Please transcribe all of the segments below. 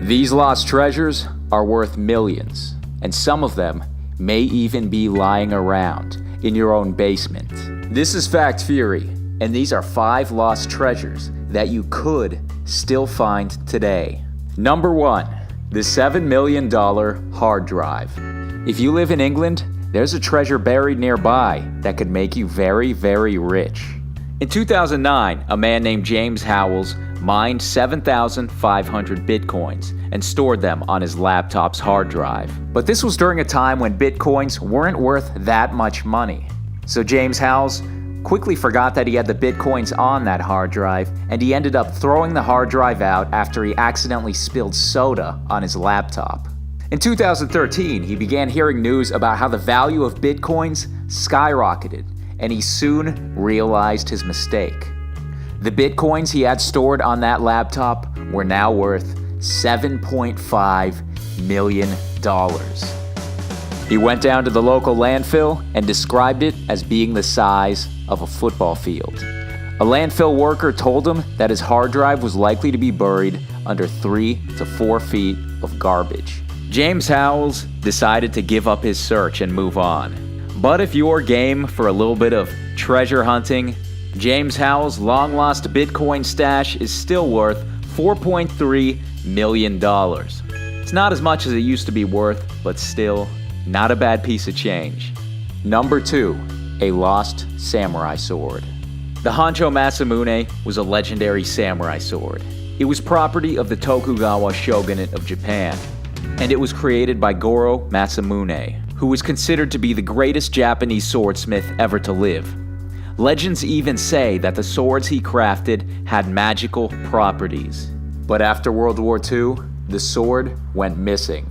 These lost treasures are worth millions, and some of them may even be lying around in your own basement. This is Fact Fury, and these are 5 lost treasures that you could still find today. Number 1, the $7 million hard drive. If you live in England, there's a treasure buried nearby that could make you very, very rich. In 2009, a man named James Howells mined 7,500 bitcoins and stored them on his laptop's hard drive. But this was during a time when bitcoins weren't worth that much money. So James Howells quickly forgot that he had the bitcoins on that hard drive, and he ended up throwing the hard drive out after he accidentally spilled soda on his laptop. In 2013, he began hearing news about how the value of bitcoins skyrocketed, and he soon realized his mistake. The bitcoins he had stored on that laptop were now worth $7.5 million. He went down to the local landfill and described it as being the size of a football field. A landfill worker told him that his hard drive was likely to be buried under 3 to 4 feet of garbage. James Howells decided to give up his search and move on. But if you're game for a little bit of treasure hunting, James Howells' long-lost Bitcoin stash is still worth $4.3 million. It's not as much as it used to be worth, but still not a bad piece of change. Number 2, a lost samurai sword. The Honjo Masamune was a legendary samurai sword. It was property of the Tokugawa shogunate of Japan, and it was created by Goro Masamune, who was considered to be the greatest Japanese swordsmith ever to live. Legends even say that the swords he crafted had magical properties. But after World War II, the sword went missing.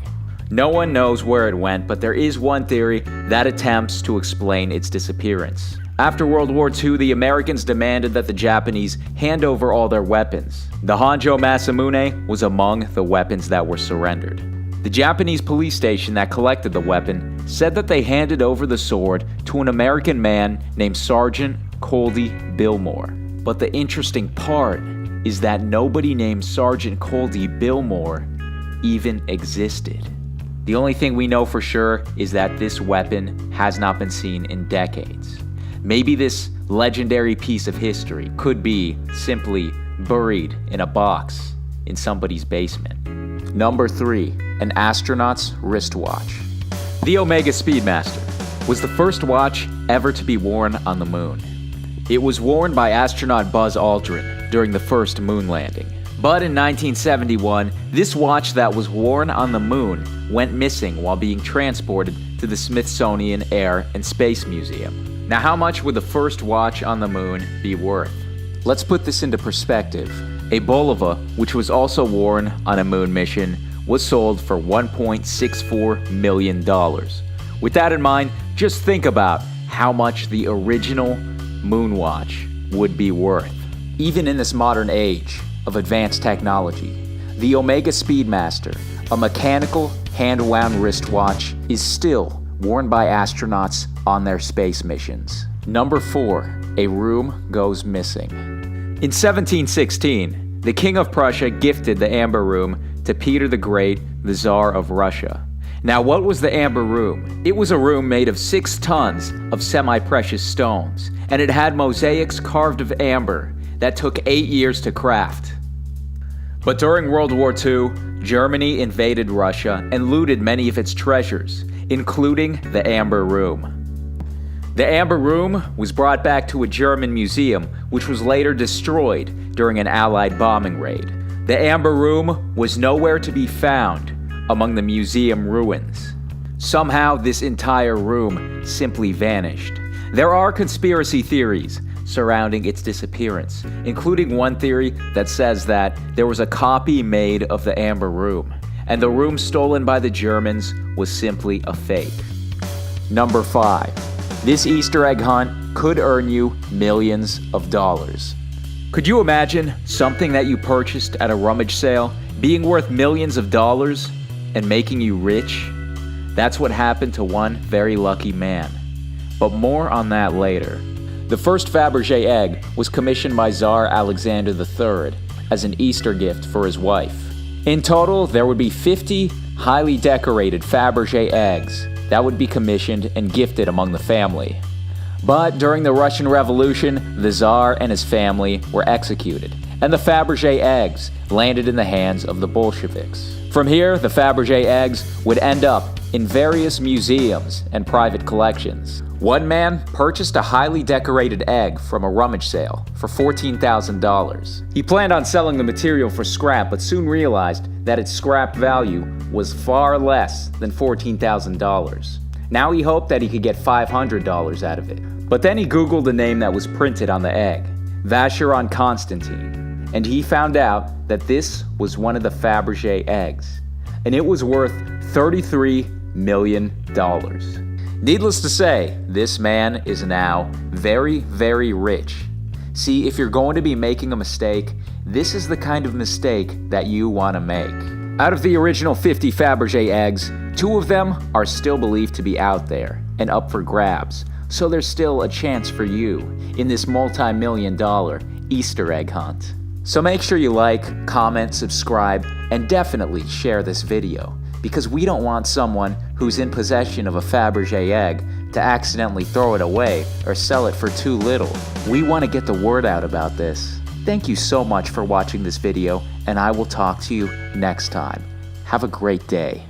No one knows where it went, but there is one theory that attempts to explain its disappearance. After World War II, the Americans demanded that the Japanese hand over all their weapons. The Honjo Masamune was among the weapons that were surrendered. The Japanese police station that collected the weapon said that they handed over the sword to an American man named Sergeant Coldy Billmore. But the interesting part is that nobody named Sergeant Coldy Billmore even existed. The only thing we know for sure is that this weapon has not been seen in decades. Maybe this legendary piece of history could be simply buried in a box in somebody's basement. Number 3, an astronaut's wristwatch. The Omega Speedmaster was the first watch ever to be worn on the moon. It was worn by astronaut Buzz Aldrin during the first moon landing. But in 1971, this watch that was worn on the moon went missing while being transported to the Smithsonian Air and Space Museum. Now, how much would the first watch on the moon be worth? Let's put this into perspective. A Bulova, which was also worn on a moon mission, was sold for $1.64 million. With that in mind, just think about how much the original moon watch would be worth. Even in this modern age of advanced technology, the Omega Speedmaster, a mechanical hand-wound wristwatch, is still worn by astronauts on their space missions. Number 4, a room goes missing. In 1716, the King of Prussia gifted the Amber Room to Peter the Great, the Tsar of Russia. Now, what was the Amber Room? It was a room made of 6 tons of semi-precious stones, and it had mosaics carved of amber that took 8 years to craft. But during World War II, Germany invaded Russia and looted many of its treasures, including the Amber Room. The Amber Room was brought back to a German museum, which was later destroyed during an Allied bombing raid. The Amber Room was nowhere to be found among the museum ruins. Somehow, this entire room simply vanished. There are conspiracy theories surrounding its disappearance, including one theory that says that there was a copy made of the Amber Room, and the room stolen by the Germans was simply a fake. Number 5. This Easter egg hunt could earn you millions of dollars. Could you imagine something that you purchased at a rummage sale being worth millions of dollars and making you rich? That's what happened to one very lucky man. But more on that later. The first Fabergé egg was commissioned by Tsar Alexander III as an Easter gift for his wife. In total, there would be 50 highly decorated Fabergé eggs that would be commissioned and gifted among the family. But during the Russian Revolution, the Tsar and his family were executed, and the Fabergé eggs landed in the hands of the Bolsheviks. From here, the Fabergé eggs would end up in various museums and private collections. One man purchased a highly decorated egg from a rummage sale for $14,000. He planned on selling the material for scrap, but soon realized that its scrap value was far less than $14,000. Now he hoped that he could get $500 out of it. But then he Googled the name that was printed on the egg, Vacheron Constantin, and he found out that this was one of the Fabergé eggs, and it was worth $33 million. Needless to say, this man is now very, very rich. See, if you're going to be making a mistake, this is the kind of mistake that you want to make. Out of the original 50 Fabergé eggs, 2 of them are still believed to be out there and up for grabs, so there's still a chance for you in this multi-million-dollar Easter egg hunt. So make sure you like, comment, subscribe, and definitely share this video, because we don't want someone who's in possession of a Fabergé egg to accidentally throw it away or sell it for too little. We want to get the word out about this. Thank you so much for watching this video, and I will talk to you next time. Have a great day.